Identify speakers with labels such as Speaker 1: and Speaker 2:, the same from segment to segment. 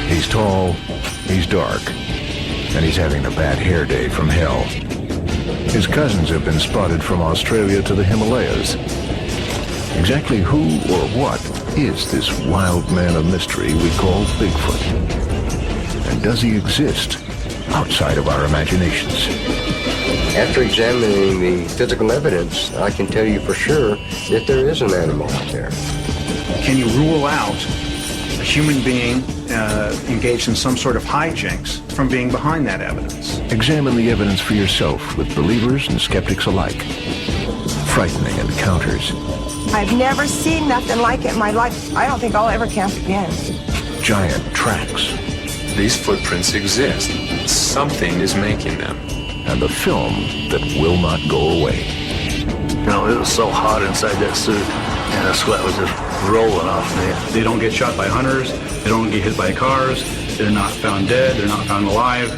Speaker 1: He's tall, he's dark, and he's having a bad hair day from hell. His cousins have been spotted from Australia to the Himalayas. Exactly who or what is this wild man of mystery we call Bigfoot? And does he exist outside of our imaginations?
Speaker 2: After examining the physical evidence, I can tell you for sure that there is an animal out there.
Speaker 3: Can you rule out a human being engaged in some sort of hijinks from being behind that evidence?
Speaker 1: Examine the evidence for yourself with believers and skeptics alike. Frightening encounters.
Speaker 4: I've never seen nothing like it in my life. I don't think I'll ever camp again.
Speaker 1: Giant tracks.
Speaker 5: These footprints exist. Something is making them.
Speaker 1: And the film that will not go away.
Speaker 6: You know, it was so hot inside that suit, and the sweat was just rolling off me.
Speaker 3: They don't get shot by hunters. They don't get hit by cars. They're not found dead. They're not found alive.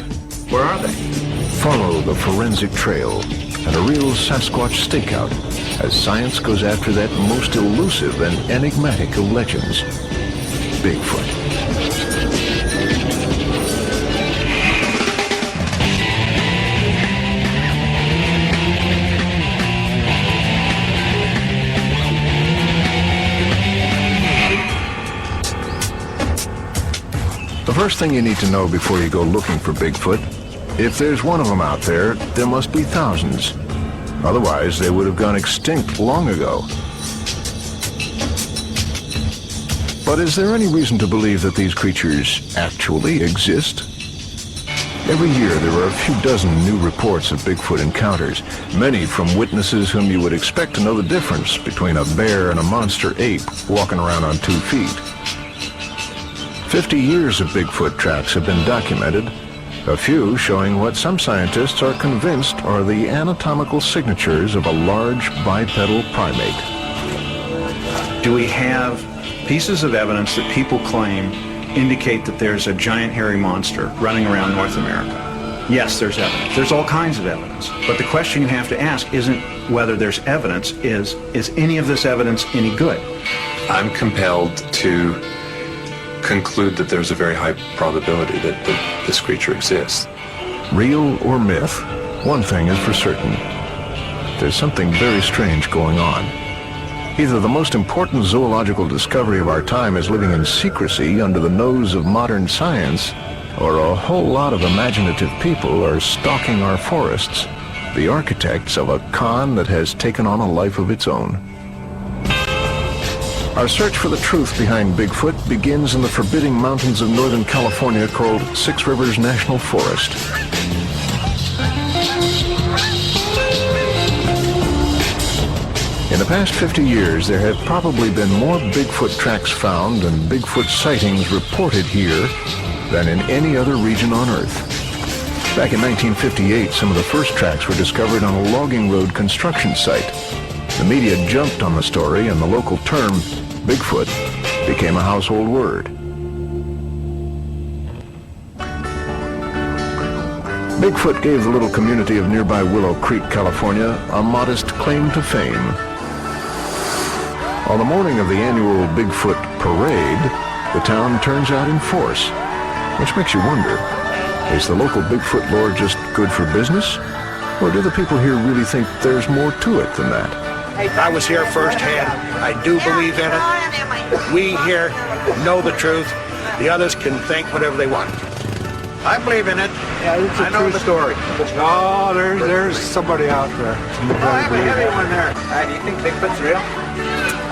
Speaker 3: Where are they?
Speaker 1: Follow the forensic trail and a real Sasquatch stakeout as science goes after that most elusive and enigmatic of legends, Bigfoot. The first thing you need to know before you go looking for Bigfoot, if there's one of them out there, there must be thousands. Otherwise, they would have gone extinct long ago. But is there any reason to believe that these creatures actually exist? Every year, there are a few dozen new reports of Bigfoot encounters, many from witnesses whom you would expect to know the difference between a bear and a monster ape walking around on 2 feet. 50 years of Bigfoot tracks have been documented, a few showing what some scientists are convinced are the anatomical signatures of a large bipedal primate.
Speaker 3: Do we have pieces of evidence that people claim indicate that there's a giant hairy monster running around North America? Yes, there's evidence. There's all kinds of evidence. But the question you have to ask isn't whether there's evidence, is any of this evidence any good?
Speaker 5: I'm compelled to conclude that there's a very high probability that this creature exists.
Speaker 1: Real or myth, one thing is for certain. There's something very strange going on. Either the most important zoological discovery of our time is living in secrecy under the nose of modern science, or a whole lot of imaginative people are stalking our forests, the architects of a con that has taken on a life of its own. Our search for the truth behind Bigfoot begins in the forbidding mountains of Northern California called Six Rivers National Forest. In the past 50 years, there have probably been more Bigfoot tracks found and Bigfoot sightings reported here than in any other region on Earth. Back in 1958, some of the first tracks were discovered on a logging road construction site. The media jumped on the story, and the local term, Bigfoot, became a household word. Bigfoot gave the little community of nearby Willow Creek, California, a modest claim to fame. On the morning of the annual Bigfoot parade, the town turns out in force, which makes you wonder, is the local Bigfoot lore just good for business? Or do the people here really think there's more to it than that?
Speaker 7: I was here firsthand. I do believe in it. We here know the truth. The others can think whatever they want. I believe in it.
Speaker 8: Yeah, it's a true story. No, there's somebody out there.
Speaker 7: I have everyone there. Do you think Bigfoot's real?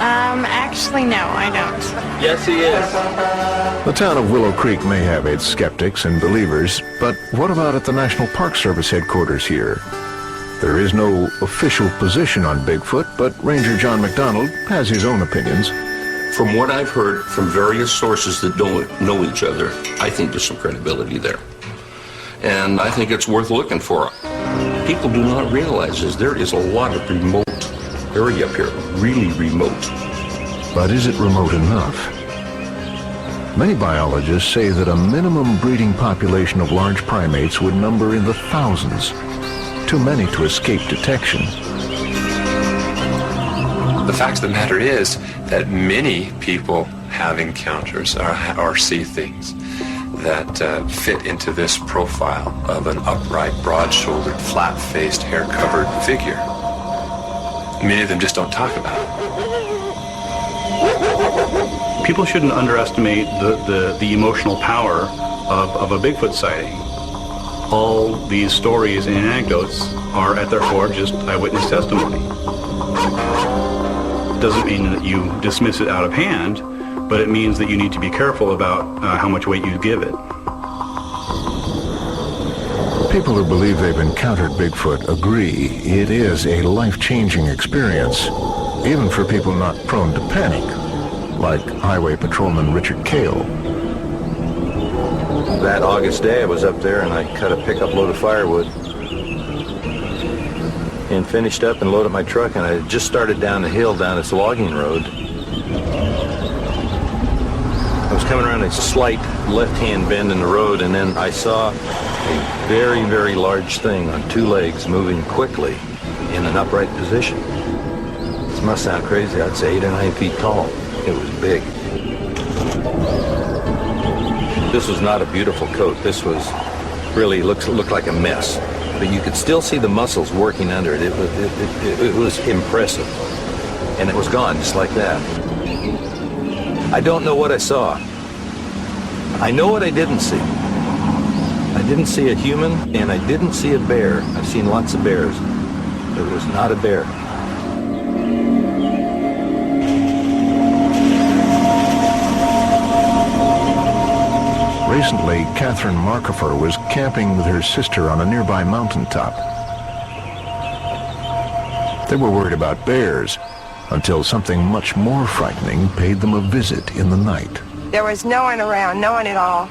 Speaker 9: Actually, no, I don't.
Speaker 7: Yes, he is.
Speaker 1: The town of Willow Creek may have its skeptics and believers, but what about at the National Park Service headquarters here? There is no official position on Bigfoot, but Ranger John McDonald has his own opinions.
Speaker 10: From what I've heard from various sources that don't know each other, I think there's some credibility there. And I think it's worth looking for. People do not realize is there is a lot of remote area up here, really remote.
Speaker 1: But is it remote enough? Many biologists say that a minimum breeding population of large primates would number in the thousands. Too many to escape detection.
Speaker 5: The fact of the matter is that many people have encounters or see things that fit into this profile of an upright, broad-shouldered, flat-faced, hair-covered figure. Many of them just don't talk about it.
Speaker 3: People shouldn't underestimate the emotional power of a Bigfoot sighting. All these stories and anecdotes are at their core just eyewitness testimony. It doesn't mean that you dismiss it out of hand, but it means that you need to be careful about how much weight you give it.
Speaker 1: People who believe they've encountered Bigfoot agree it is a life-changing experience, even for people not prone to panic, like Highway Patrolman Richard Cale.
Speaker 11: That August day I was up there and I cut a pickup load of firewood and finished up and loaded my truck, and I just started down the hill down this logging road. I was coming around a slight left-hand bend in the road, and then I saw a very, very large thing on two legs moving quickly in an upright position. This must sound crazy. I'd say 8 or 9 feet tall. It was big. This was not a beautiful coat. This was really looked like a mess. But you could still see the muscles working under it. It was impressive. And it was gone just like that. I don't know what I saw. I know what I didn't see. I didn't see a human, and I didn't see a bear. I've seen lots of bears. It was not a bear.
Speaker 1: Recently, Catherine Markifer was camping with her sister on a nearby mountaintop. They were worried about bears until something much more frightening paid them a visit in the night.
Speaker 4: There was no one around, no one at all.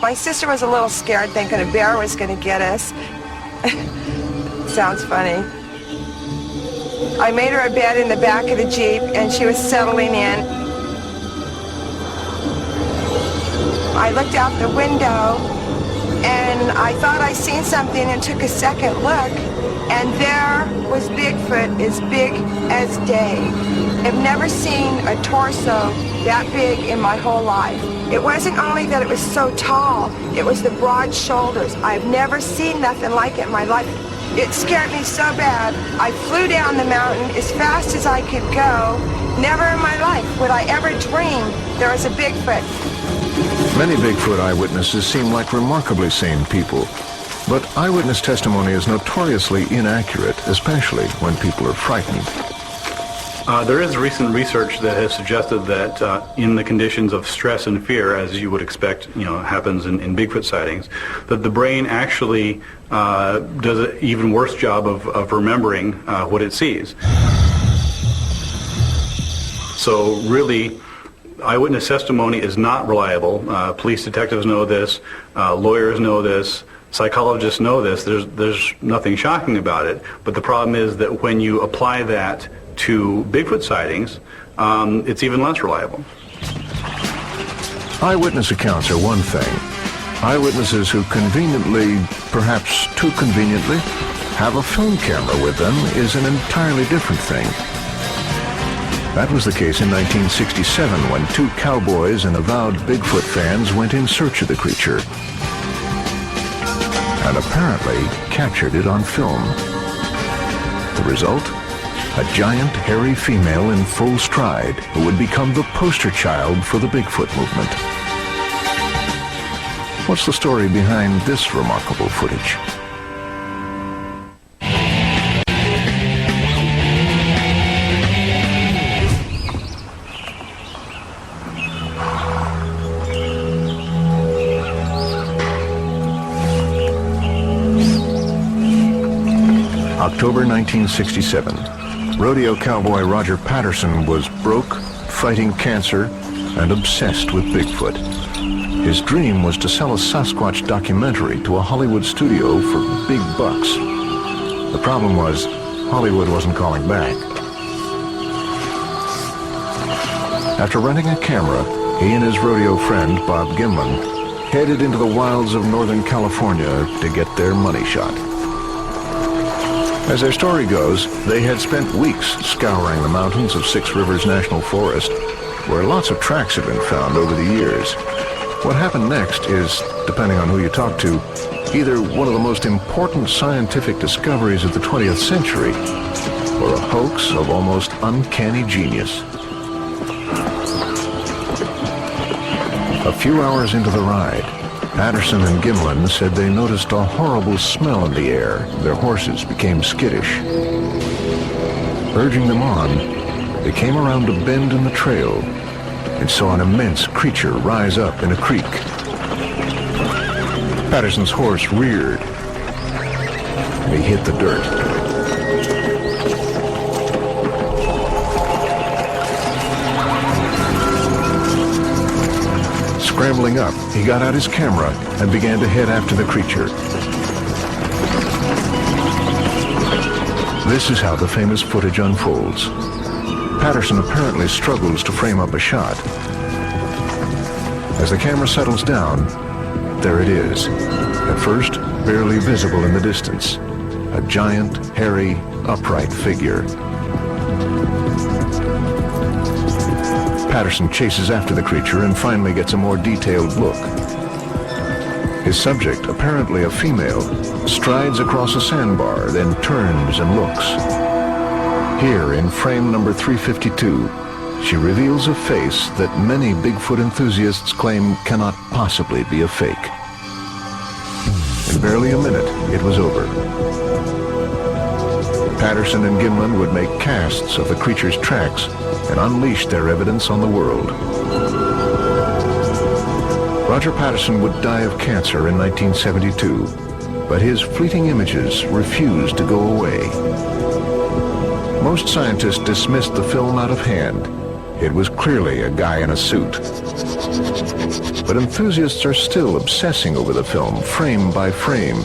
Speaker 4: My sister was a little scared, thinking a bear was going to get us. Sounds funny. I made her a bed in the back of the Jeep, and she was settling in. I looked out the window, and I thought I seen something and took a second look, and there was Bigfoot, as big as day. I've never seen a torso that big in my whole life. It wasn't only that it was so tall, it was the broad shoulders. I've never seen nothing like it in my life. It scared me so bad, I flew down the mountain as fast as I could go. Never in my life would I ever dream there was a Bigfoot.
Speaker 1: Many Bigfoot eyewitnesses seem like remarkably sane people, but eyewitness testimony is notoriously inaccurate, especially when people are frightened.
Speaker 3: There is recent research that has suggested that in the conditions of stress and fear, as you would expect, happens in Bigfoot sightings, that the brain actually does an even worse job of remembering what it sees. So really, eyewitness testimony is not reliable. Police detectives know this, lawyers know this, psychologists know this. There's nothing shocking about it, but the problem is that when you apply that to Bigfoot sightings, it's even less reliable.
Speaker 1: Eyewitness accounts are one thing. Eyewitnesses who conveniently, perhaps too conveniently, have a film camera with them is an entirely different thing. That was the case in 1967 when 2 cowboys and avowed Bigfoot fans went in search of the creature and apparently captured it on film. The result? A giant, hairy female in full stride who would become the poster child for the Bigfoot movement. What's the story behind this remarkable footage? October 1967. Rodeo cowboy Roger Patterson was broke, fighting cancer, and obsessed with Bigfoot. His dream was to sell a Sasquatch documentary to a Hollywood studio for big bucks. The problem was, Hollywood wasn't calling back. After renting a camera, he and his rodeo friend, Bob Gimlin, headed into the wilds of Northern California to get their money shot. As their story goes, they had spent weeks scouring the mountains of Six Rivers National Forest, where lots of tracks have been found over the years. What happened next is, depending on who you talk to, either one of the most important scientific discoveries of the 20th century or a hoax of almost uncanny genius. A few hours into the ride, Patterson and Gimlin said they noticed a horrible smell in the air. Their horses became skittish. Urging them on, they came around a bend in the trail and saw an immense creature rise up in a creek. Patterson's horse reared, and he hit the dirt. Scrambling up, he got out his camera and began to head after the creature. This is how the famous footage unfolds. Patterson apparently struggles to frame up a shot. As the camera settles down, there it is. At first, barely visible in the distance. A giant, hairy, upright figure. Patterson chases after the creature and finally gets a more detailed look. His subject, apparently a female, strides across a sandbar, then turns and looks. Here, in frame number 352, she reveals a face that many Bigfoot enthusiasts claim cannot possibly be a fake. In barely a minute, it was over. Patterson and Gimlin would make casts of the creature's tracks and unleash their evidence on the world. Roger Patterson would die of cancer in 1972, but his fleeting images refused to go away. Most scientists dismissed the film out of hand. It was clearly a guy in a suit. But enthusiasts are still obsessing over the film, frame by frame.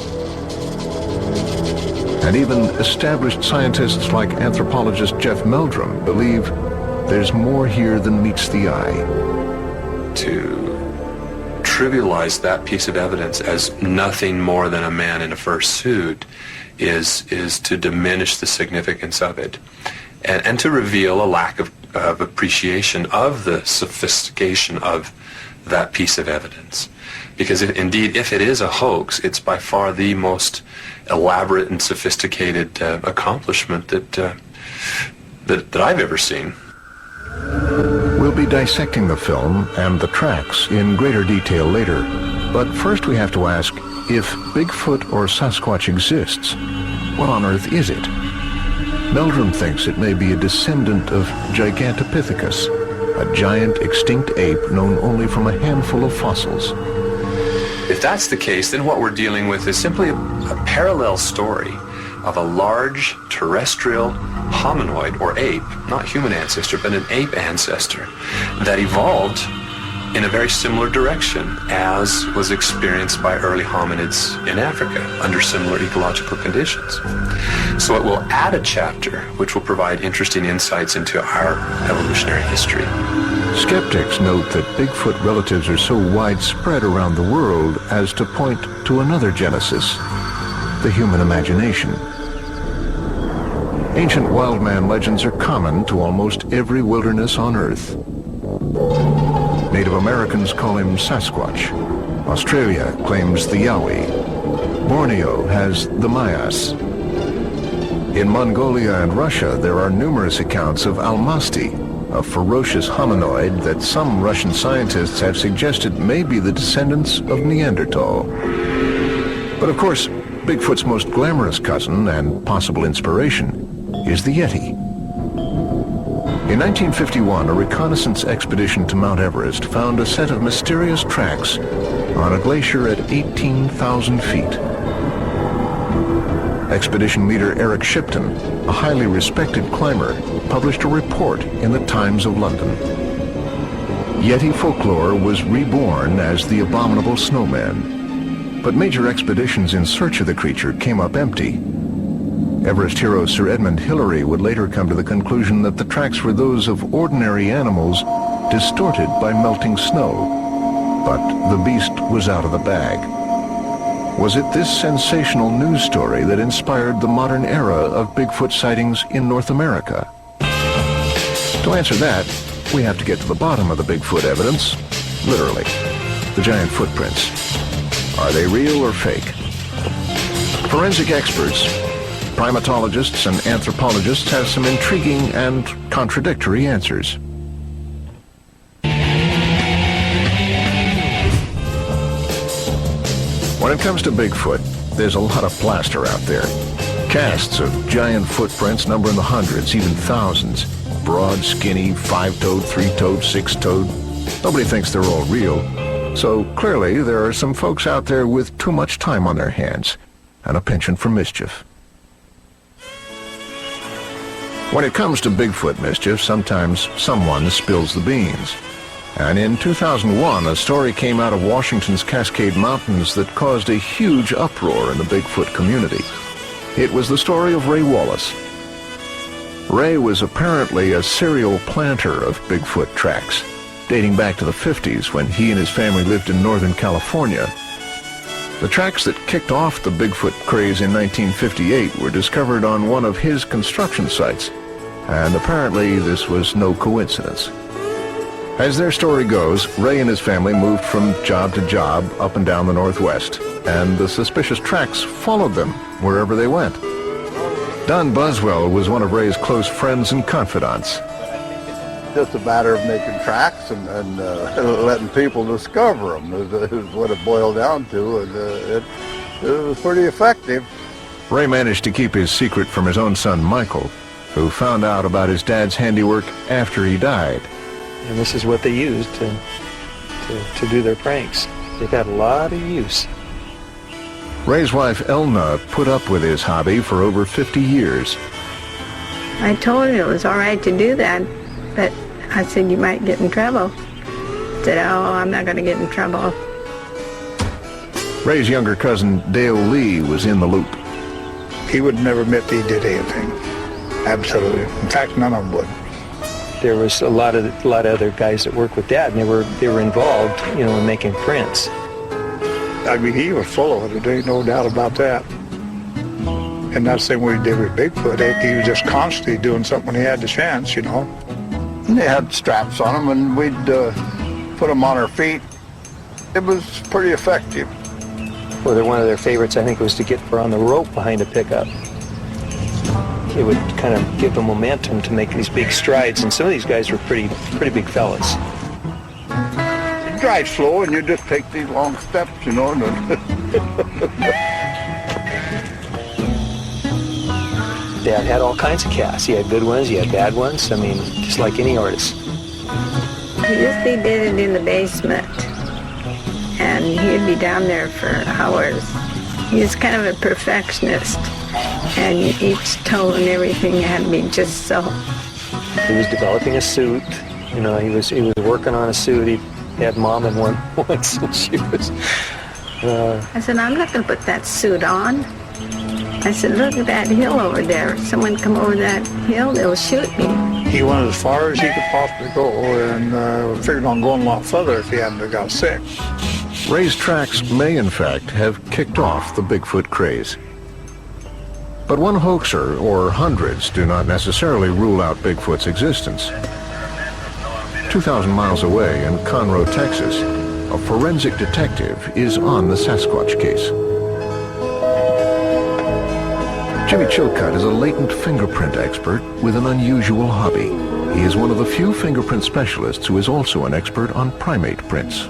Speaker 1: And even established scientists like anthropologist Jeff Meldrum believe there's more here than meets the eye.
Speaker 5: To trivialize that piece of evidence as nothing more than a man in a fur suit is to diminish the significance of it, and to reveal a lack of appreciation of the sophistication of that piece of evidence. Because if it is a hoax, it's by far the most elaborate and sophisticated accomplishment that I've ever seen.
Speaker 1: We'll be dissecting the film and the tracks in greater detail later, but first we have to ask, if Bigfoot or Sasquatch exists, what on earth is it? Meldrum thinks it may be a descendant of Gigantopithecus, a giant extinct ape known only from a handful of fossils.
Speaker 5: If that's the case, then what we're dealing with is simply a parallel story of a large terrestrial hominoid, or ape, not human ancestor, but an ape ancestor, that evolved in a very similar direction as was experienced by early hominids in Africa under similar ecological conditions. So it will add a chapter which will provide interesting insights into our evolutionary history.
Speaker 1: Skeptics note that Bigfoot relatives are so widespread around the world as to point to another genesis, the human imagination. Ancient wild man legends are common to almost every wilderness on Earth. Native Americans call him Sasquatch. Australia claims the Yowie. Borneo has the Mayas. In Mongolia and Russia, there are numerous accounts of Almasty, a ferocious hominoid that some Russian scientists have suggested may be the descendants of Neanderthal. But of course, Bigfoot's most glamorous cousin and possible inspiration is the Yeti. In 1951, a reconnaissance expedition to Mount Everest found a set of mysterious tracks on a glacier at 18,000 feet. Expedition leader Eric Shipton, a highly respected climber, published a report in the Times of London. Yeti folklore was reborn as the abominable snowman, but major expeditions in search of the creature came up empty. Everest hero Sir Edmund Hillary would later come to the conclusion that the tracks were those of ordinary animals distorted by melting snow. But the beast was out of the bag. Was it this sensational news story that inspired the modern era of Bigfoot sightings in North America? To answer that, we have to get to the bottom of the Bigfoot evidence, literally. The giant footprints. Are they real or fake? Forensic experts, primatologists, and anthropologists have some intriguing and contradictory answers. When it comes to Bigfoot, there's a lot of plaster out there. Casts of giant footprints number in the hundreds, even thousands. Broad, skinny, 5-toed, 3-toed, 6-toed. Nobody thinks they're all real. So clearly there are some folks out there with too much time on their hands and a penchant for mischief. When it comes to Bigfoot mischief, sometimes someone spills the beans. And in 2001, a story came out of Washington's Cascade Mountains that caused a huge uproar in the Bigfoot community. It was the story of Ray Wallace. Ray was apparently a serial planter of Bigfoot tracks, dating back to the 50s when he and his family lived in Northern California. The tracks that kicked off the Bigfoot craze in 1958 were discovered on one of his construction sites, and apparently this was no coincidence. As their story goes, Ray and his family moved from job to job up and down the Northwest, and the suspicious tracks followed them wherever they went. Don Buswell was one of Ray's close friends and confidants.
Speaker 8: Just a matter of making tracks and letting people discover them is what it boiled down to, and it was pretty effective.
Speaker 1: Ray managed to keep his secret from his own son, Michael, who found out about his dad's handiwork after he died.
Speaker 12: And this is what they used to do their pranks. They've had a lot of use.
Speaker 1: Ray's wife, Elna, put up with his hobby for over 50 years.
Speaker 13: I told him it was all right to do that, but I said, you might get in trouble. He said, oh, I'm not going to get in trouble.
Speaker 1: Ray's younger cousin, Dale Lee, was in the loop.
Speaker 14: He would never admit that he did anything. Absolutely. In fact, none of them would.
Speaker 12: There was a lot of other guys that worked with Dad, and they were involved, in making prints.
Speaker 14: I mean, he was full of it. There ain't no doubt about that. And that's the same way he did with Bigfoot. He was just constantly doing something when he had the chance,
Speaker 8: And they had straps on them, and we'd put them on our feet. It was pretty effective.
Speaker 12: Well, one of their favorites, I think, was to get her on the rope behind a pickup. It would kind of give them momentum to make these big strides, and some of these guys were pretty big fellas.
Speaker 8: You drive slow, and you just take these long steps,
Speaker 12: Dad had all kinds of casts. He had good ones, he had bad ones. I mean, just like any artist.
Speaker 13: He usually did it in the basement, and he'd be down there for hours. He was kind of a perfectionist, and each toe and everything had to be just so.
Speaker 12: He was developing a suit. He was working on a suit. He had Mom in one once, and she was.
Speaker 13: I said, I'm not going to put that suit on. I said, look at that hill over there. If someone come over that hill, they'll shoot me.
Speaker 14: He went as far as he could possibly go, and figured on going a lot further if he hadn't have got sick.
Speaker 1: Ray's tracks may, in fact, have kicked off the Bigfoot craze. But one hoaxer, or hundreds, do not necessarily rule out Bigfoot's existence. 2,000 miles away in Conroe, Texas, a forensic detective is on the Sasquatch case. Jimmy Chilcutt is a latent fingerprint expert with an unusual hobby. He is one of the few fingerprint specialists who is also an expert on primate prints.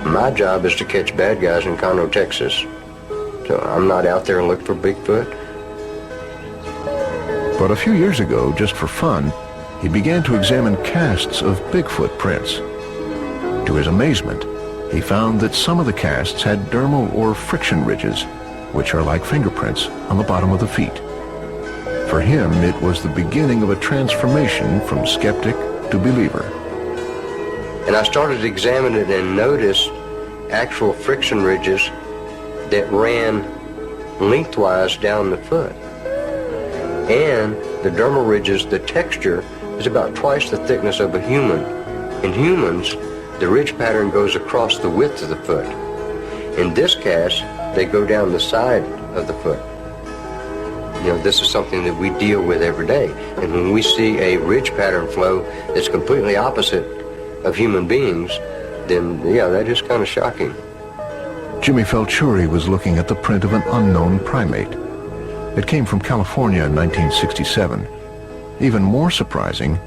Speaker 2: My job is to catch bad guys in Conroe, Texas. So I'm not out there and look for Bigfoot.
Speaker 1: But a few years ago, just for fun, he began to examine casts of Bigfoot prints. To his amazement, he found that some of the casts had dermal or friction ridges, which are like fingerprints on the bottom of the feet. For him, it was the beginning of a transformation from skeptic to believer.
Speaker 2: And I started to examine it and noticed actual friction ridges that ran lengthwise down the foot. And the dermal ridges, the texture is about twice the thickness of a human. In humans, the ridge pattern goes across the width of the foot. In this cast, they go down the side of the foot. You know, this is something that we deal with every day. And when we see a ridge pattern flow that's completely opposite of human beings, then, yeah, that is kind of shocking.
Speaker 1: Jimmy Felchuri was looking at the print of an unknown primate. It came from California in 1967. Even more surprising,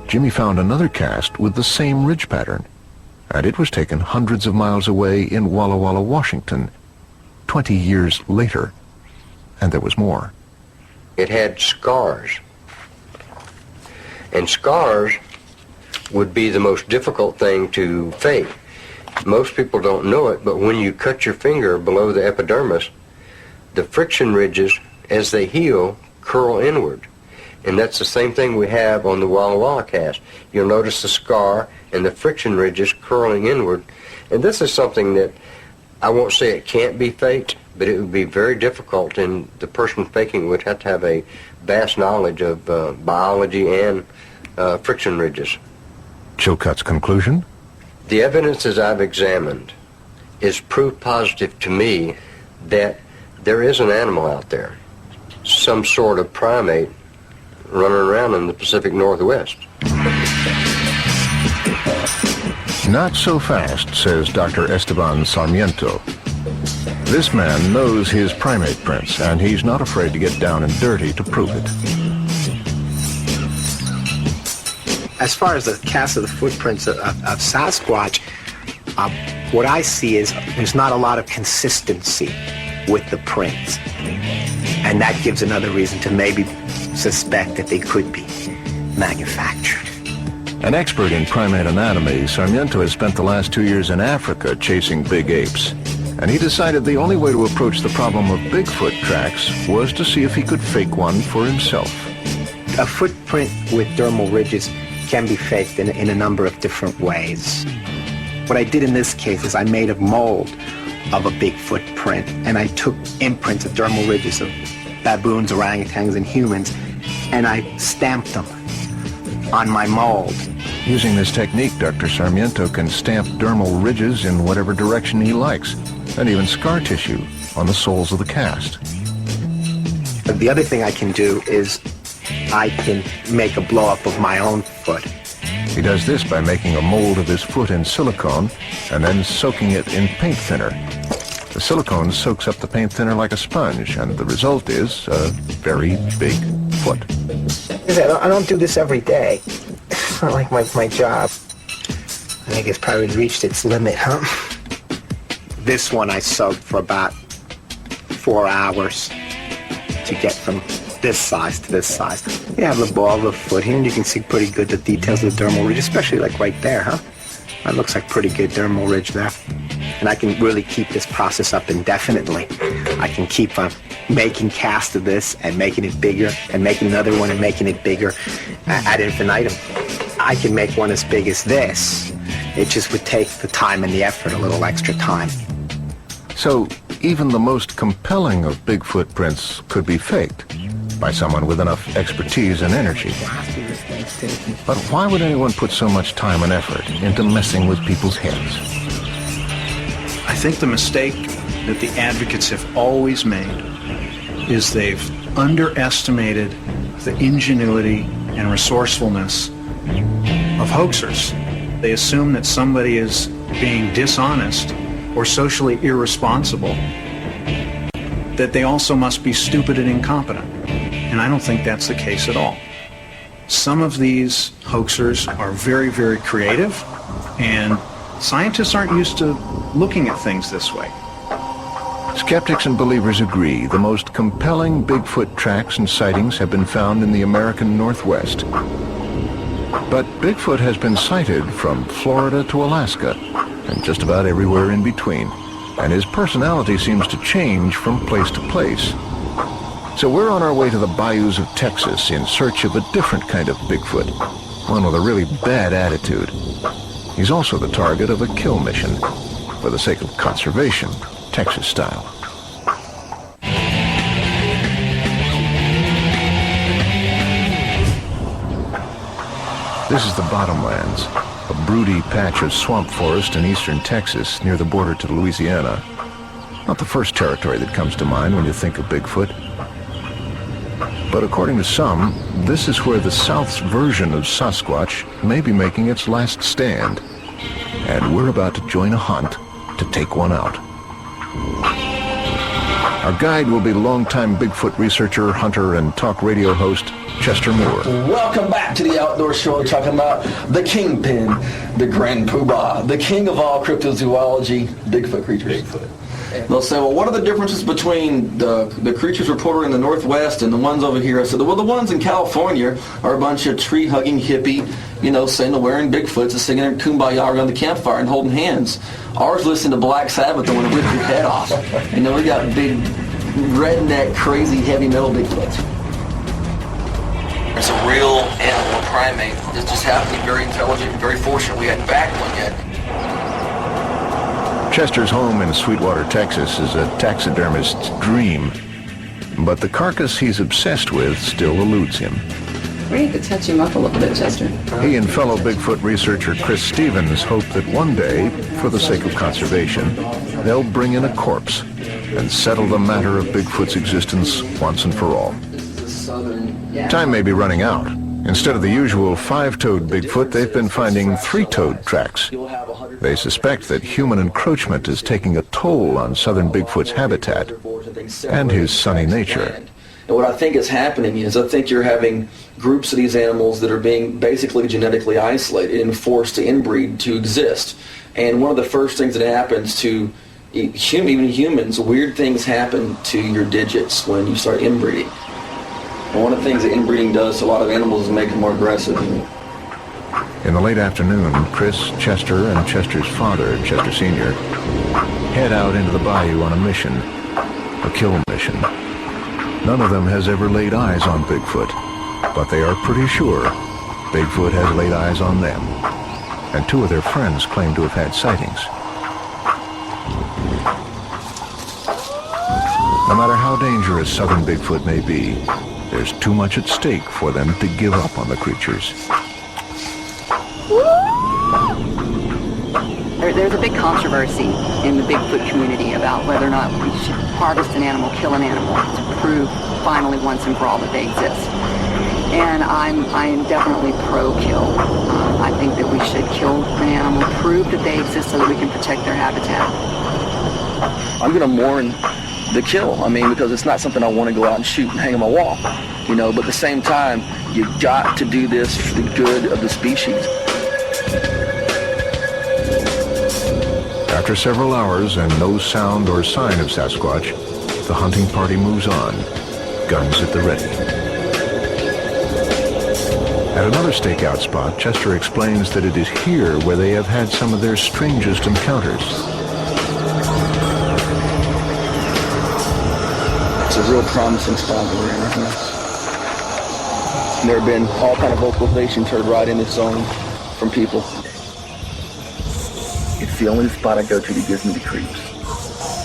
Speaker 1: Jimmy found another cast with the same ridge pattern, and it was taken hundreds of miles away in Walla Walla, Washington, 20 years later. And there was more.
Speaker 2: It had scars. And scars would be the most difficult thing to fake. Most people don't know it, but when you cut your finger below the epidermis, the friction ridges, as they heal, curl inward. And that's the same thing we have on the Walla Walla cast. You'll notice the scar and the friction ridges curling inward. And this is something that I won't say it can't be faked, but it would be very difficult, and the person faking would have to have a vast knowledge of biology and friction ridges.
Speaker 1: Chilcott's conclusion?
Speaker 2: The evidence as I've examined is proof positive to me that there is an animal out there, some sort of primate running around in the Pacific Northwest.
Speaker 1: Not so fast, says Dr. Esteban Sarmiento. This man knows his primate prints, and he's not afraid to get down and dirty to prove it.
Speaker 15: As far as the cast of the footprints of Sasquatch, what I see is there's not a lot of consistency with the prints. And that gives another reason to maybe suspect that they could be manufactured.
Speaker 1: An expert in primate anatomy, Sarmiento has spent the last 2 years in Africa chasing big apes. And he decided the only way to approach the problem of Bigfoot tracks was to see if he could fake one for himself.
Speaker 15: A footprint with dermal ridges can be faked in a number of different ways. What I did in this case is I made a mold of a Bigfoot print, and I took imprints of dermal ridges of baboons, orangutans, and humans, and I stamped them on my mold.
Speaker 1: Using this technique, Dr. Sarmiento can stamp dermal ridges in whatever direction he likes, and even scar tissue on the soles of the cast.
Speaker 15: The other thing I can do is I can make a blow-up of my own foot.
Speaker 1: He does this by making a mold of his foot in silicone and then soaking it in paint thinner. The silicone soaks up the paint thinner like a sponge, and the result is a very big foot.
Speaker 15: I don't do this every day. It's not like my job. I think it's probably reached its limit, huh? This one I soaked for about 4 hours to get from this size to this size. You have the ball of the foot here, and you can see pretty good the details of the dermal ridge, especially like right there, huh? That looks like pretty good dermal ridge there. And I can really keep this process up indefinitely. I can keep making casts of this and making it bigger and making another one and making it bigger ad infinitum. I can make one as big as this. It just would take the time and the effort, a little extra time.
Speaker 1: So even the most compelling of Bigfoot prints could be faked by someone with enough expertise and energy. But why would anyone put so much time and effort into messing with people's heads?
Speaker 3: I think the mistake that the advocates have always made is they've underestimated the ingenuity and resourcefulness of hoaxers. They assume that somebody is being dishonest or socially irresponsible, that they also must be stupid and incompetent. And I don't think that's the case at all. Some of these hoaxers are very, very creative, and scientists aren't used to looking at things this way.
Speaker 1: Skeptics and believers agree the most compelling Bigfoot tracks and sightings have been found in the American Northwest. But Bigfoot has been sighted from Florida to Alaska and just about everywhere in between, and his personality seems to change from place to place. So we're on our way to the bayous of Texas in search of a different kind of Bigfoot, one with a really bad attitude. He's also the target of a kill mission for the sake of conservation, Texas style. This is the Bottomlands, a broody patch of swamp forest in eastern Texas near the border to Louisiana. Not the first territory that comes to mind when you think of Bigfoot. But according to some, this is where the South's version of Sasquatch may be making its last stand. And we're about to join a hunt to take one out. Our guide will be longtime Bigfoot researcher, hunter, and talk radio host, Chester Moore.
Speaker 16: Welcome back to the Outdoor Show, talking about the kingpin, the grand poobah, the king of all cryptozoology, Bigfoot creatures. Bigfoot. They'll say, well, what are the differences between the creatures reported in the Northwest and the ones over here? I said, well, the ones in California are a bunch of tree-hugging hippie, sandal-wearing Bigfoots singing their kumbaya around the campfire and holding hands. Ours listen to Black Sabbath and want to rip your head off. We got big, redneck, crazy, heavy metal Bigfoots. It's a real animal primate that just happened to be very intelligent and very fortunate we hadn't bagged one yet.
Speaker 1: Chester's home in Sweetwater, Texas is a taxidermist's dream, but the carcass he's obsessed with still eludes him.
Speaker 17: We need to touch him up a little bit, Chester.
Speaker 1: He and fellow Bigfoot researcher Chris Stevens hope that one day, for the sake of conservation, they'll bring in a corpse and settle the matter of Bigfoot's existence once and for all. Time may be running out. Instead of the usual 5-toed Bigfoot, they've been finding 3-toed tracks. They suspect that human encroachment is taking a toll on southern Bigfoot's habitat and his sunny nature.
Speaker 16: And what I think is happening is I think you're having groups of these animals that are being basically genetically isolated and forced to inbreed to exist. And one of the first things that happens to even humans, weird things happen to your digits when you start inbreeding. And one of the things that inbreeding does to a lot of animals is make them more aggressive.
Speaker 1: In the late afternoon, Chris, Chester, and Chester's father, Chester Sr., head out into the bayou on a mission, a kill mission. None of them has ever laid eyes on Bigfoot, but they are pretty sure Bigfoot has laid eyes on them, and 2 of their friends claim to have had sightings. No matter how dangerous southern Bigfoot may be, there's too much at stake for them to give up on the creatures.
Speaker 17: There's a big controversy in the Bigfoot community about whether or not we should harvest an animal, kill an animal, to prove finally once and for all that they exist. And I am definitely pro-kill. I think that we should kill an animal, prove that they exist so that we can protect their habitat.
Speaker 16: I'm going to mourn the kill, because it's not something I want to go out and shoot and hang on my wall, but at the same time, you've got to do this for the good of the species.
Speaker 1: After several hours and no sound or sign of Sasquatch, the hunting party moves on, guns at the ready. At another stakeout spot, Chester explains that it is here where they have had some of their strangest encounters.
Speaker 16: It's a real promising spot we're in right now. There have been all kind of vocalizations heard right in this zone from people. It's the only spot I go to that gives me the creeps.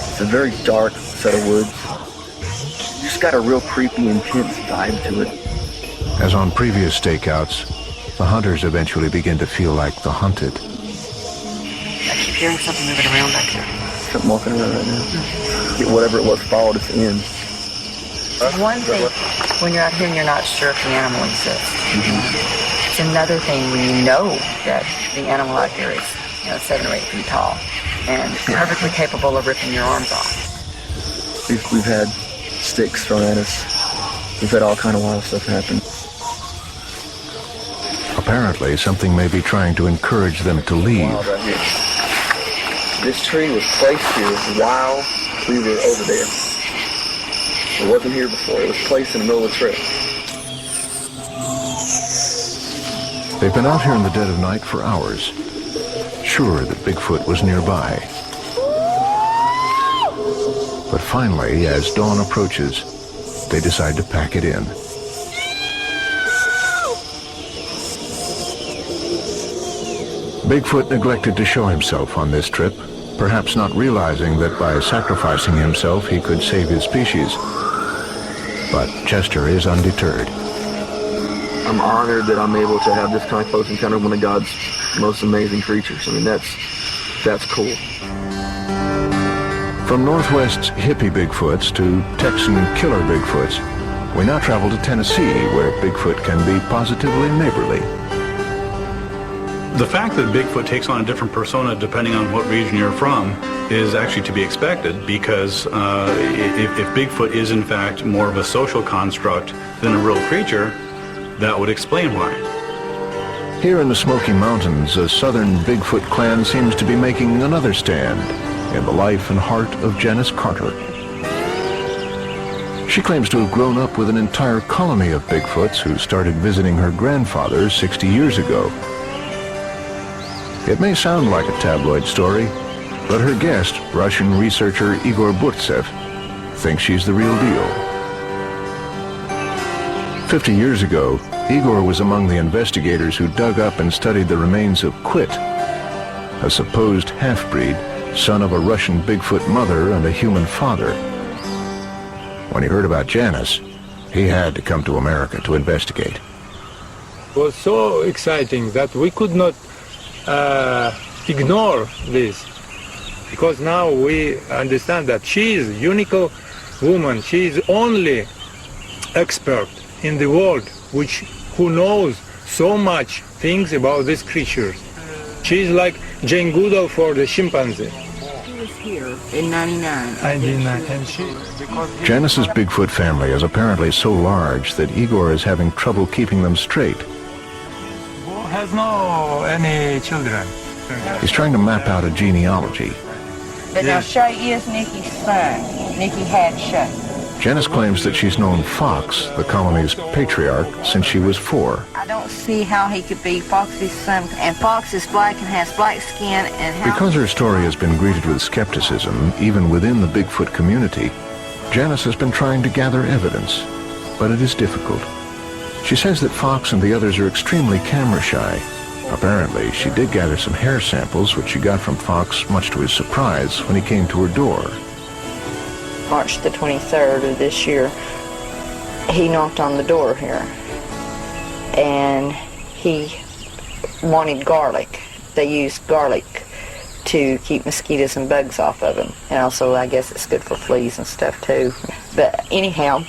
Speaker 16: It's a very dark set of woods. It's just got a real creepy, intense vibe to it.
Speaker 1: As on previous stakeouts, the hunters eventually begin to feel like the hunted.
Speaker 17: I keep hearing something moving around back there.
Speaker 16: Something walking around right now. Whatever it was followed us in.
Speaker 17: It's one thing when you're out here and you're not sure if the animal exists. It's another thing when you know that the animal out here is 7 or 8 feet tall and perfectly capable of ripping your arms off.
Speaker 16: We've had sticks thrown at us. We've had all kind of wild stuff happen.
Speaker 1: Apparently, something may be trying to encourage them to leave.
Speaker 16: Right here. This tree was placed here while we were over there. It wasn't here before. It was placed in the middle of the trail.
Speaker 1: They've been out here in the dead of night for hours, sure that Bigfoot was nearby. But finally, as dawn approaches, they decide to pack it in. Bigfoot neglected to show himself on this trip, perhaps not realizing that by sacrificing himself he could save his species. But Chester is undeterred.
Speaker 16: I'm honored that I'm able to have this kind of close encounter with one of God's most amazing creatures. That's cool.
Speaker 1: From Northwest's hippie Bigfoots to Texan killer Bigfoots, We now travel to Tennessee, where Bigfoot can be positively neighborly.
Speaker 3: The fact that Bigfoot takes on a different persona depending on what region you're from is actually to be expected, because if Bigfoot is in fact more of a social construct than a real creature, that would explain why.
Speaker 1: Here in the Smoky Mountains, a southern Bigfoot clan seems to be making another stand in the life and heart of Janice Carter. She claims to have grown up with an entire colony of Bigfoots who started visiting her grandfather 60 years ago. It may sound like a tabloid story, but her guest, Russian researcher Igor Burtsev, thinks she's the real deal. 50 years ago, Igor was among the investigators who dug up and studied the remains of Quit, a supposed half-breed, son of a Russian Bigfoot mother and a human father. When he heard about Janice, he had to come to America to investigate.
Speaker 18: It was so exciting that we could not ignore this, because now we understand that she is a unique woman. She is only expert in the world who knows so much things about these creatures. She is like Jane Goodall for the chimpanzee.
Speaker 4: She was here in 99.
Speaker 18: And she...
Speaker 1: Janice's Bigfoot family is apparently so large that Igor is having trouble keeping them straight.
Speaker 18: Has no any children.
Speaker 1: He's trying to map out a genealogy.
Speaker 4: But now Shay is Nikki's son. Nikki had Shay.
Speaker 1: Janice claims that she's known Fox, the colony's patriarch, since she was 4.
Speaker 4: I don't see how he could be Fox's son. And Fox is black and has black skin. And how...
Speaker 1: Because her story has been greeted with skepticism, even within the Bigfoot community, Janice has been trying to gather evidence, but it is difficult. She says that Fox and the others are extremely camera shy. Apparently, she did gather some hair samples, which she got from Fox, much to his surprise, when he came to her door.
Speaker 19: March the 23rd of this year, he knocked on the door here, and he wanted garlic. They use garlic to keep mosquitoes and bugs off of them, and also I guess it's good for fleas and stuff too. But anyhow,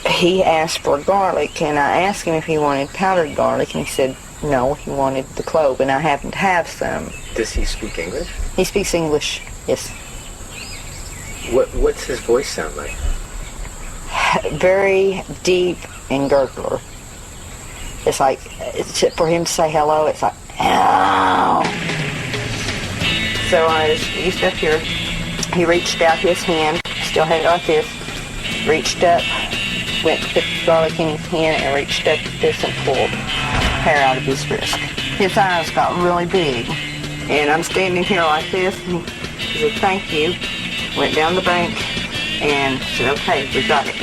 Speaker 19: he asked for garlic, and I asked him if he wanted powdered garlic, and he said no, he wanted the clove, and I happened to have some.
Speaker 15: Does he speak English?
Speaker 19: He speaks English, yes.
Speaker 15: What's his voice sound like?
Speaker 19: Very deep and gurgler. It's like, for him to say hello, it's like, ow. So he's up here. He reached out his hand, still had it like this, reached up, went to put the garlic in his hand and reached up to this and pulled hair out of his wrist. His eyes got really big. And I'm standing here like this, and he said, thank you. Went down the bank and said, okay, we got it.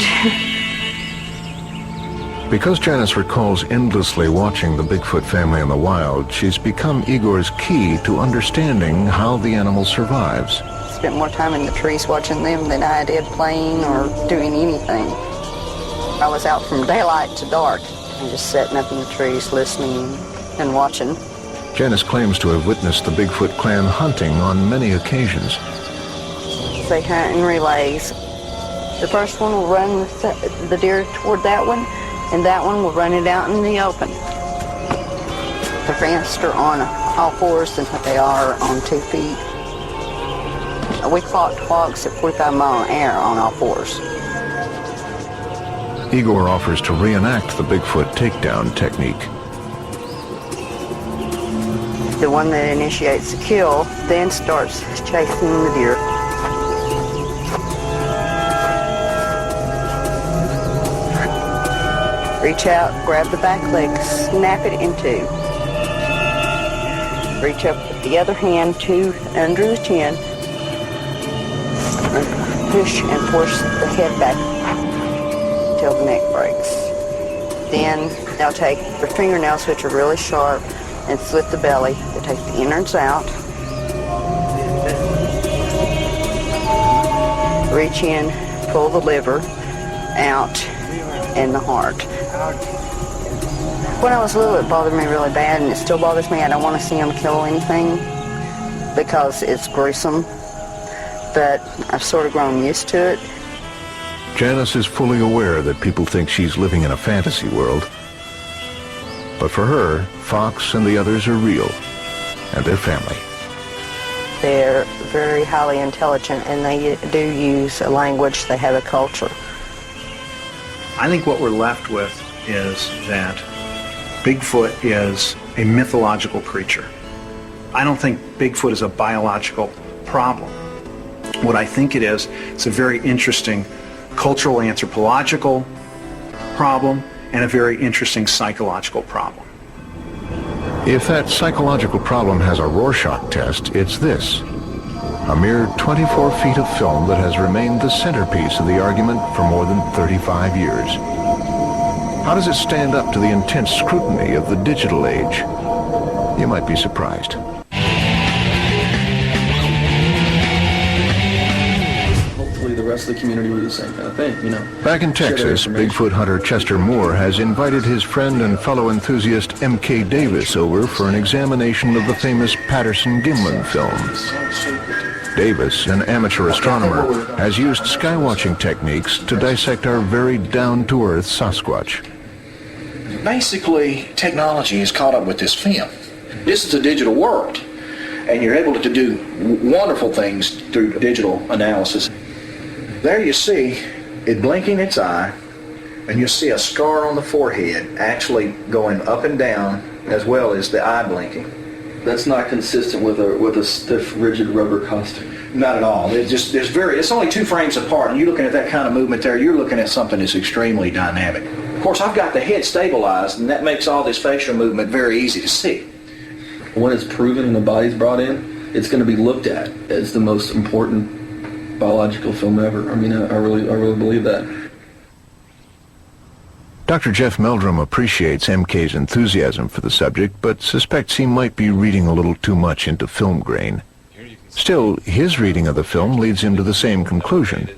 Speaker 1: Because Janice recalls endlessly watching the Bigfoot family in the wild, she's become Igor's key to understanding how the animal survives.
Speaker 19: Spent more time in the trees watching them than I did playing or doing anything. I was out from daylight to dark and just sitting up in the trees listening and watching.
Speaker 1: Janice claims to have witnessed the Bigfoot clan hunting on many occasions.
Speaker 19: They hunt in relays. The first one will run the deer toward that one, and that one will run it out in the open. They're faster on all fours than what they are on 2 feet. We clocked hogs at 45 miles an hour on all fours.
Speaker 1: Igor offers to reenact the Bigfoot takedown technique.
Speaker 19: The one that initiates the kill then starts chasing the deer. Reach out, grab the back leg, snap it in 2. Reach up with the other hand under the chin, and push and force the head back until the neck breaks. Then they'll take their fingernails, which are really sharp, and slit the belly. They take the innards out, reach in, pull the liver out, and the heart. When I was little, it bothered me really bad, and it still bothers me. I don't want to see them kill anything because it's gruesome, but I've sort of grown used to it.
Speaker 1: Janice is fully aware that people think she's living in a fantasy world. But for her, Fox and the others are real, and they're family.
Speaker 19: They're very highly intelligent, and they do use a language. They have a culture.
Speaker 3: I think what we're left with is that Bigfoot is a mythological creature. I don't think Bigfoot is a biological problem. What I think it is, it's a very interesting cultural anthropological problem and a very interesting psychological problem.
Speaker 1: If that psychological problem has a Rorschach test, it's this. A mere 24 feet of film that has remained the centerpiece of the argument for more than 35 years. How does it stand up to the intense scrutiny of the digital age? You might be surprised.
Speaker 16: Hopefully the rest of the community will do the same kind of thing, you know.
Speaker 1: Back in Texas, Bigfoot hunter Chester Moore has invited his friend and fellow enthusiast M.K. Davis over for an examination of the famous Patterson-Gimlin film. Davis, an amateur astronomer, has used skywatching techniques to dissect our very down-to-earth Sasquatch.
Speaker 7: Basically, technology has caught up with this film. This is a digital world, and you're able to do wonderful things through digital analysis. There you see it blinking its eye, and you see a scar on the forehead actually going up and down as well as the eye blinking.
Speaker 16: That's not consistent with a stiff, rigid rubber costume.
Speaker 7: Not at all. It's only 2 frames apart, and you're looking at that kind of movement there, you're looking at something that's extremely dynamic. Of course, I've got the head stabilized, and that makes all this facial movement very easy to see.
Speaker 16: When it's proven and the body's brought in, it's going to be looked at as the most important biological film ever. I mean, I really believe that.
Speaker 1: Dr. Jeff Meldrum appreciates MK's enthusiasm for the subject, but suspects he might be reading a little too much into film grain. Still, his reading of the film leads him to the same conclusion.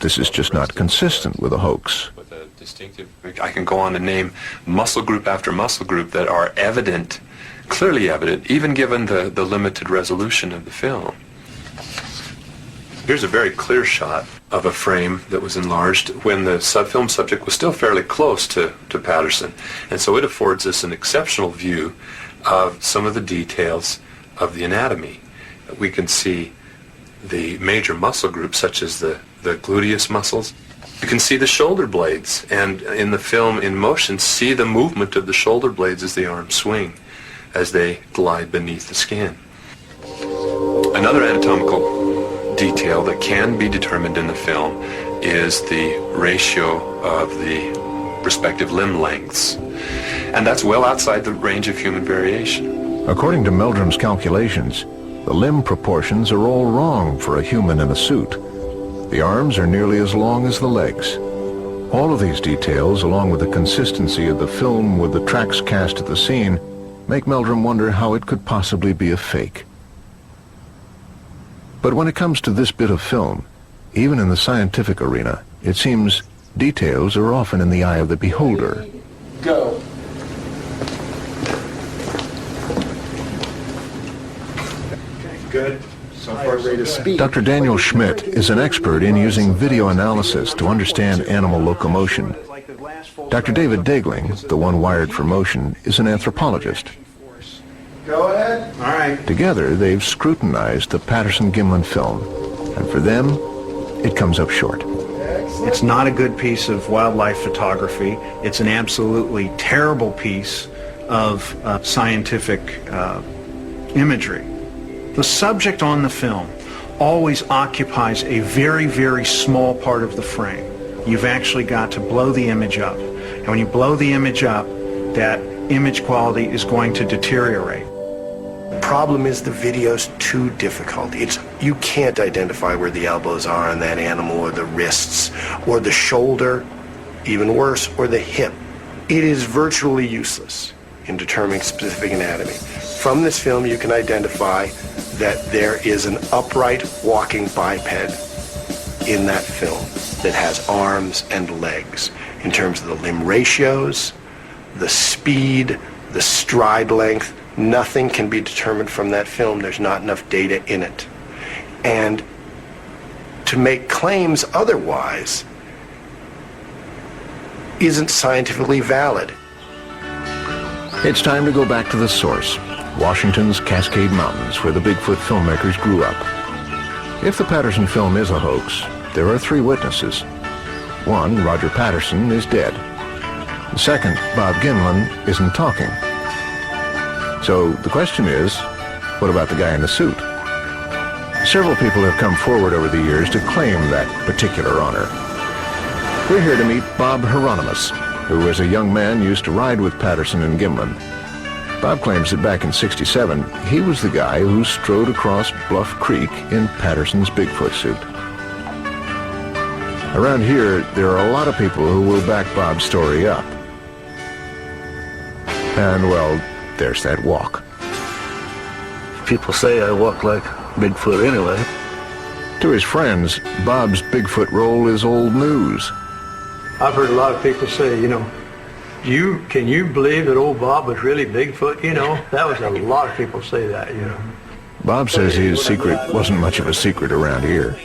Speaker 1: This is just not consistent with a hoax.
Speaker 5: With a distinctive, I can go on to name muscle group after muscle group that are evident, clearly evident, even given the limited resolution of the film. Here's a very clear shot of a frame that was enlarged when the film subject was still fairly close to Patterson. And so it affords us an exceptional view of some of the details of the anatomy. We can see the major muscle groups such as the gluteus muscles. You can see the shoulder blades, and in the film in motion see the movement of the shoulder blades as the arms swing, as they glide beneath the skin. Another anatomical detail that can be determined in the film is the ratio of the respective limb lengths. And that's well outside the range of human variation.
Speaker 1: According to Meldrum's calculations, the limb proportions are all wrong for a human in a suit. The arms are nearly as long as the legs. All of these details, along with the consistency of the film with the tracks cast at the scene, make Meldrum wonder how it could possibly be a fake. But when it comes to this bit of film, even in the scientific arena, it seems details are often in the eye of the beholder.
Speaker 16: Go.
Speaker 7: Good. So far, ready to speak.
Speaker 1: Dr. Daniel Schmidt is an expert in using video analysis to understand animal locomotion. Dr. David Daegling, the one wired for motion, is an anthropologist.
Speaker 7: Go ahead. All right.
Speaker 1: Together, they've scrutinized the Patterson-Gimlin film, and for them, it comes up short.
Speaker 3: It's not a good piece of wildlife photography. It's an absolutely terrible piece of scientific imagery. The subject on the film always occupies a very, very small part of the frame. You've actually got to blow the image up. And when you blow the image up, that image quality is going to deteriorate.
Speaker 20: The problem is the video's too difficult. You can't identify where the elbows are on that animal, or the wrists, or the shoulder, even worse, or the hip. It is virtually useless in determining specific anatomy. From this film, you can identify that there is an upright walking biped in that film that has arms and legs. In terms of the limb ratios, the speed, the stride length, nothing can be determined from that film. There's not enough data in it. And to make claims otherwise isn't scientifically valid.
Speaker 1: It's time to go back to the source, Washington's Cascade Mountains, where the Bigfoot filmmakers grew up. If the Patterson film is a hoax, there are 3 witnesses. One, Roger Patterson, is dead. The second, Bob Gimlin, isn't talking. So the question is, what about the guy in the suit? Several people have come forward over the years to claim that particular honor. We're here to meet Bob Hieronymus, who as a young man used to ride with Patterson and Gimlin. Bob claims that back in '67, he was the guy who strode across Bluff Creek in Patterson's Bigfoot suit. Around here, there are a lot of people who will back Bob's story up. And, well, there's that walk.
Speaker 6: People say I walk like Bigfoot anyway.
Speaker 1: To his friends, Bob's Bigfoot role is old news.
Speaker 12: I've heard a lot of people say, can you believe that old Bob was really Bigfoot? That was a lot of people say that,
Speaker 1: Bob says his secret wasn't much of a secret around here.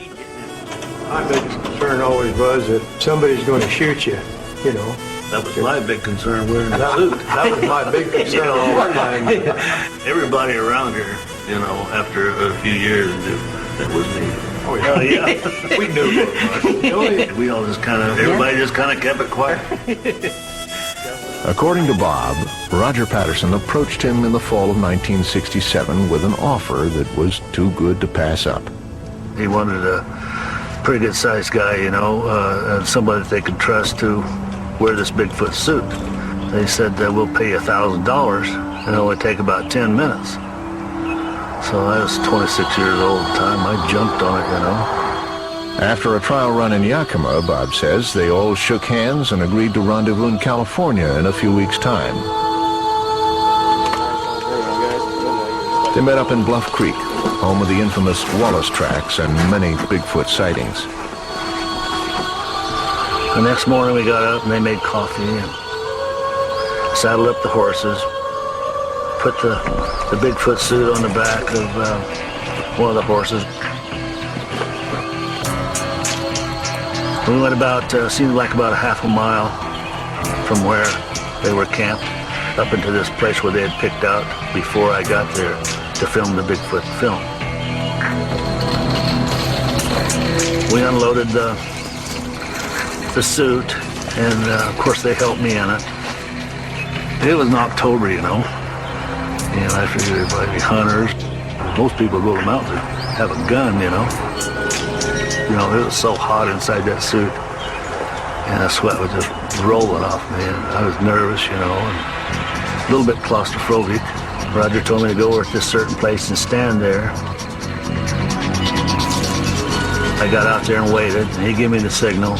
Speaker 12: My biggest concern always was that somebody's going to shoot you,
Speaker 6: That was my big concern wearing the suit.
Speaker 12: That was my big concern all the time.
Speaker 6: Everybody around here, after a few years knew that was me.
Speaker 12: Oh, yeah. We knew it.
Speaker 6: We all everybody just kind of kept it quiet.
Speaker 1: According to Bob, Roger Patterson approached him in the fall of 1967 with an offer that was too good to pass up.
Speaker 6: He wanted a pretty good sized guy, somebody that they could trust to wear this Bigfoot suit. They said that we'll pay you $1,000 and it'll only take about 10 minutes. So I was 26 years old at the time. I jumped on it,
Speaker 1: After a trial run in Yakima, Bob says, they all shook hands and agreed to rendezvous in California in a few weeks' time. They met up in Bluff Creek, home of the infamous Wallace tracks and many Bigfoot sightings.
Speaker 6: The next morning we got up and they made coffee and saddled up the horses, put the Bigfoot suit on the back of one of the horses. We went seemed like about a half a mile from where they were camped up into this place where they had picked out before I got there to film the Bigfoot film. We unloaded the suit, and of course they helped me in it. It was in October, and I figured everybody be hunters. Most people go to the mountains and have a gun, It was so hot inside that suit, and the sweat was just rolling off me, and I was nervous, and a little bit claustrophobic. Roger told me to go over at this certain place and stand there. I got out there and waited, and he gave me the signal.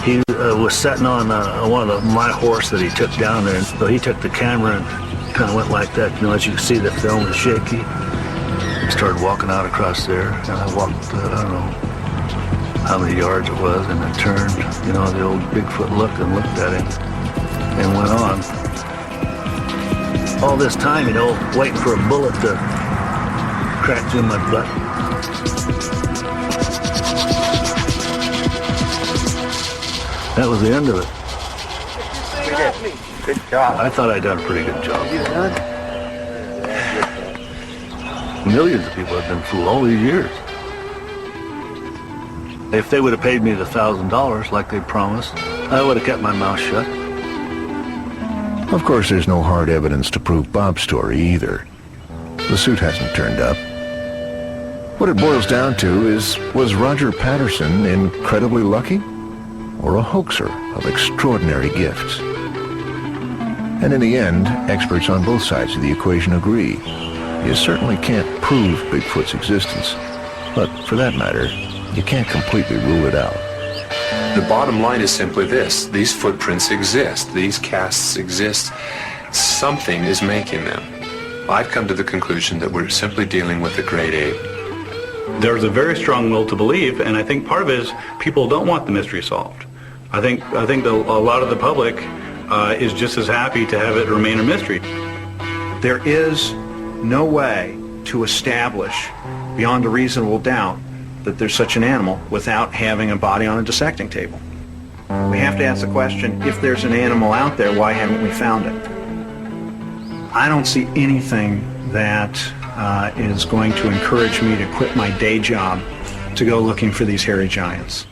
Speaker 6: He was sitting on one of my horse that he took down there, and so he took the camera and kind of went like that. As you can see, the film was shaky. I started walking out across there, and I walked, I don't know how many yards it was, and I turned, the old Bigfoot looked at him and went on. All this time, waiting for a bullet to crack through my butt. That was the end of it.
Speaker 15: Good job.
Speaker 6: I thought I'd done a pretty good job.
Speaker 15: You done?
Speaker 6: Millions of people have been fooled all these years. If they would have paid me the $1,000 like they promised, I would have kept my mouth shut.
Speaker 1: Of course, there's no hard evidence to prove Bob's story either. The suit hasn't turned up. What it boils down to is, was Roger Patterson incredibly lucky or a hoaxer of extraordinary gifts? And in the end, experts on both sides of the equation agree. You certainly can't prove Bigfoot's existence, but for that matter, you can't completely rule it out.
Speaker 5: The bottom line is simply this: these footprints exist, these casts exist, something is making them. I've come to the conclusion that we're simply dealing with a great ape.
Speaker 3: There's a very strong will to believe, and I think part of it is people don't want the mystery solved. I think a lot of the public is just as happy to have it remain a mystery. There is no way to establish beyond a reasonable doubt that there's such an animal without having a body on a dissecting table. We have to ask the question, if there's an animal out there, why haven't we found it? I don't see anything that is going to encourage me to quit my day job to go looking for these hairy giants.